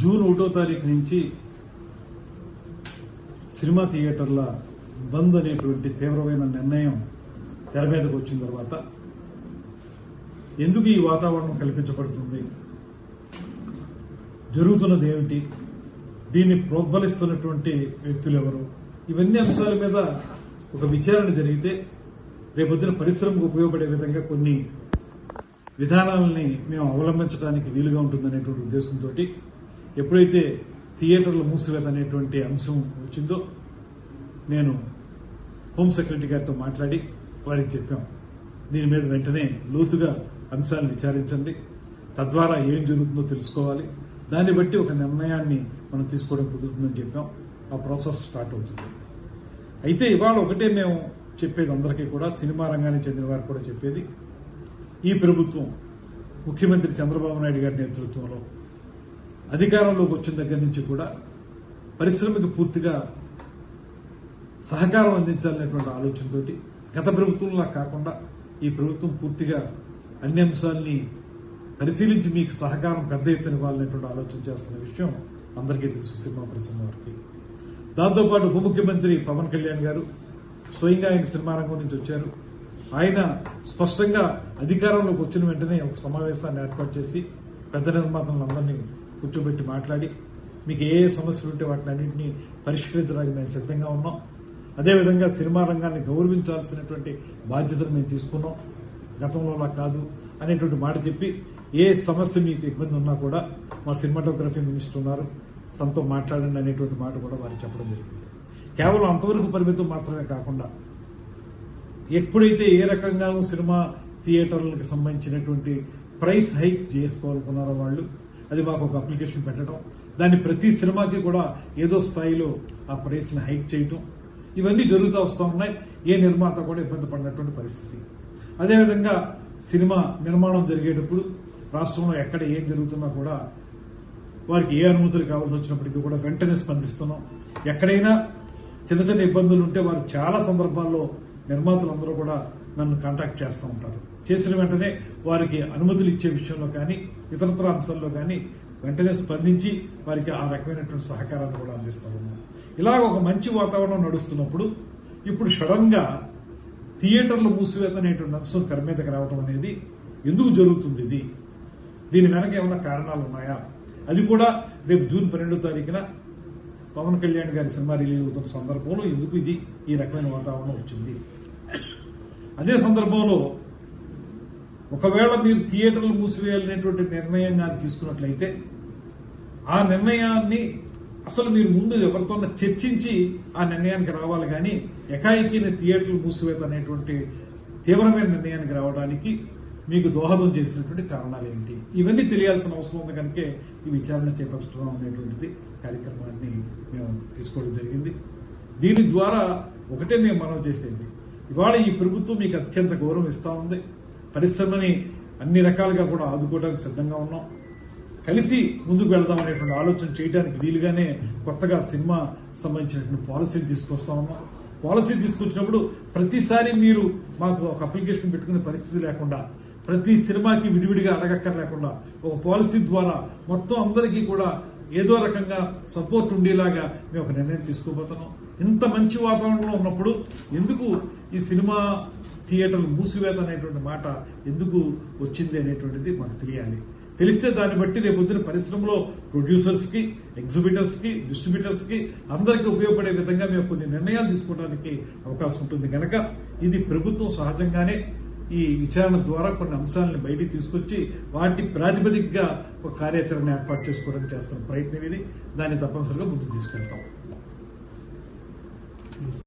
June 1వ తారీఖు నుంచి సినిమా థియేటర్ల బంద్ అనేటువంటి తీవ్రమైన నిర్ణయం తెర మీదకు వచ్చిన తర్వాత ఎందుకు ఈ వాతావరణం కల్పించబడుతుంది, జరుగుతున్నది ఏమిటి, దీన్ని ప్రోద్బలిస్తున్నటువంటి వ్యక్తులు ఎవరు, ఇవన్నీ అంశాల మీద ఒక విచారణ జరిగితే రేపొద్దున పరిశ్రమకు ఉపయోగపడే విధంగా కొన్ని విధానాలని మేము అవలంబించడానికి వీలుగా ఉంటుందనేటువంటి ఉద్దేశంతో ఎప్పుడైతే థియేటర్లు మూసివేత అనేటువంటి అంశం వచ్చిందో నేను హోమ్ సెక్రటరీ గారితో మాట్లాడి వారికి చెప్పాం, దీని మీద వెంటనే లోతుగా అంశాలను విచారించండి, తద్వారా ఏం జరుగుతుందో తెలుసుకోవాలి, దాన్ని బట్టి ఒక నిర్ణయాన్ని మనం తీసుకోవడం కుదురుతుందని చెప్పాం. ఆ ప్రాసెస్ స్టార్ట్ అవుతుంది. అయితే ఇవాళ ఒకటే మేము చెప్పేది అందరికీ కూడా, సినిమా రంగానికి చెందిన వారికి కూడా చెప్పేది, ఈ ప్రభుత్వం ముఖ్యమంత్రి చంద్రబాబు నాయుడు గారి నేతృత్వంలో అధికారంలోకి వచ్చిన దగ్గర నుంచి కూడా పరిశ్రమకి పూర్తిగా సహకారం అందించాలనేటువంటి ఆలోచనతో గత ప్రభుత్వంలా కాకుండా ఈ ప్రభుత్వం పూర్తిగా అన్ని అంశాలని పరిశీలించి మీకు సహకారం పెద్ద ఎత్తున ఇవ్వాలనేటువంటి ఆలోచన చేస్తున్న విషయం అందరికీ తెలుసు సినిమా పరిశ్రమ వారికి. దాంతోపాటు ఉప ముఖ్యమంత్రి పవన్ కళ్యాణ్ గారు స్వయంగా ఆయన సినిమా రంగం నుంచి వచ్చారు. ఆయన స్పష్టంగా అధికారంలోకి వచ్చిన వెంటనే ఒక సమావేశాన్ని ఏర్పాటు చేసి పెద్ద నిర్మాతలందరినీ కూర్చోబెట్టి మాట్లాడి మీకు ఏ సమస్యలు ఉంటే వాటిని అన్నింటినీ పరిష్కరించడానికి మేము సిద్ధంగా ఉన్నాం, అదేవిధంగా సినిమా రంగాన్ని గౌరవించాల్సినటువంటి బాధ్యతను మేము తీసుకున్నాం, గతంలోలా కాదు అనేటువంటి మాట చెప్పి ఏ సమస్య మీకు ఇబ్బంది ఉన్నా కూడా మా సినిమాటోగ్రఫీ మినిస్టర్ ఉన్నారు, తనతో మాట్లాడండి అనేటువంటి మాట కూడా వారికి చెప్పడం జరిగింది. కేవలం అంతవరకు పరిమితం మాత్రమే కాకుండా ఎప్పుడైతే ఏ రకంగానూ సినిమా థియేటర్లకు సంబంధించినటువంటి ప్రైస్ హైక్ చేసుకోవాలనుకున్నారో వాళ్ళు, అది మాకు ఒక అప్లికేషన్ పెట్టడం, దాన్ని ప్రతి సినిమాకి కూడా ఏదో స్థాయిలో ఆ ప్రైస్ని హైక్ చేయటం, ఇవన్నీ జరుగుతూ వస్తూ ఉన్నాయి. ఏ నిర్మాత కూడా ఇబ్బంది పడినటువంటి పరిస్థితి. అదేవిధంగా సినిమా నిర్మాణం జరిగేటప్పుడు రాష్ట్రంలో ఎక్కడ ఏం జరుగుతున్నా కూడా వారికి ఏ అనుమతులు కావాల్సి వచ్చినప్పటికీ కూడా వెంటనే స్పందిస్తున్నాం. ఎక్కడైనా చిన్న చిన్న ఇబ్బందులు ఉంటే వారు చాలా సందర్భాల్లో నిర్మాతలందరూ కూడా నన్ను కాంటాక్ట్ చేస్తూ ఉంటారు. చేసిన వెంటనే వారికి అనుమతులు ఇచ్చే విషయంలో కానీ ఇతరత్ర అంశాల్లో కానీ వెంటనే స్పందించి వారికి ఆ రకమైనటువంటి సహకారాన్ని కూడా అందిస్తూ ఉన్నాం. ఇలాగ ఒక మంచి వాతావరణం నడుస్తున్నప్పుడు ఇప్పుడు సడన్ గా థియేటర్లు మూసివేత అనేటువంటి అంశం తెర మీదకి రావడం అనేది ఎందుకు జరుగుతుంది, దీని వెనక ఏమైనా కారణాలు ఉన్నాయా, అది కూడా రేపు జూన్ 12వ తారీఖున పవన్ కళ్యాణ్ గారి సినిమా రిలీజ్ అవుతున్న సందర్భంలో ఎందుకు ఈ రకమైన వాతావరణం వచ్చింది. అదే సందర్భంలో ఒకవేళ మీరు థియేటర్లు మూసివేయాలనేటువంటి నిర్ణయం కానీ తీసుకున్నట్లయితే ఆ నిర్ణయాన్ని అసలు మీరు ముందు ఎవరితో చర్చించి ఆ నిర్ణయానికి రావాలి, కానీ ఎకాయికీని థియేటర్లు మూసివేత అనేటువంటి తీవ్రమైన నిర్ణయానికి రావడానికి మీకు దోహదం చేసినటువంటి కారణాలు ఏంటి, ఇవన్నీ తెలియాల్సిన అవసరం ఉంది. కనుకే ఈ విచారణ చేపట్టడం అనేటువంటిది కార్యక్రమాన్ని మేము తీసుకోవడం జరిగింది. దీని ద్వారా ఒకటే మేము మనం చేసేది, ఇవాళ ఈ ప్రభుత్వం మీకు అత్యంత గౌరవం ఇస్తా ఉంది, పరిశ్రమని అన్ని రకాలుగా కూడా ఆదుకోవడానికి సిద్ధంగా ఉన్నాం, కలిసి ముందుకు వెళదాం అనేటువంటి ఆలోచన చేయడానికి వీలుగానే కొత్తగా సినిమా సంబంధించినటువంటి పాలసీని తీసుకొస్తా ఉన్నాం. పాలసీ తీసుకొచ్చినప్పుడు ప్రతిసారి మీరు మాకు ఒక అప్లికేషన్ పెట్టుకునే పరిస్థితి లేకుండా, ప్రతి సినిమాకి విడివిడిగా అడగక్కర్లేకుండా ఒక పాలసీ ద్వారా మొత్తం అందరికీ కూడా ఏదో రకంగా సపోర్ట్ ఉండేలాగా మేము ఒక నిర్ణయం తీసుకోబోతున్నాం. ఇంత మంచి వాతావరణంలో ఉన్నప్పుడు ఎందుకు ఈ సినిమా థియేటర్లు మూసివేత అనేటువంటి మాట ఎందుకు వచ్చింది అనేటువంటిది మాకు తెలియాలి. తెలిస్తే దాన్ని బట్టి రేపొద్దున పరిశ్రమలో ప్రొడ్యూసర్స్ కి, ఎగ్జిబిటర్స్ కి, డిస్ట్రిబ్యూటర్స్ కి అందరికీ ఉపయోగపడే విధంగా మేము కొన్ని నిర్ణయాలు తీసుకోవడానికి అవకాశం ఉంటుంది. కనుక ఇది ప్రభుత్వం సహజంగానే ఈ విచారణ ద్వారా కొన్ని అంశాలను బయటికి తీసుకొచ్చి వాటి ప్రాతిపదికగా ఒక కార్యాచరణ ఏర్పాటు చేసుకోవడానికి చేస్తున్న ప్రయత్నం ఇది. దాన్ని తప్పనిసరిగా ముందుకు తీసుకెళ్తాం.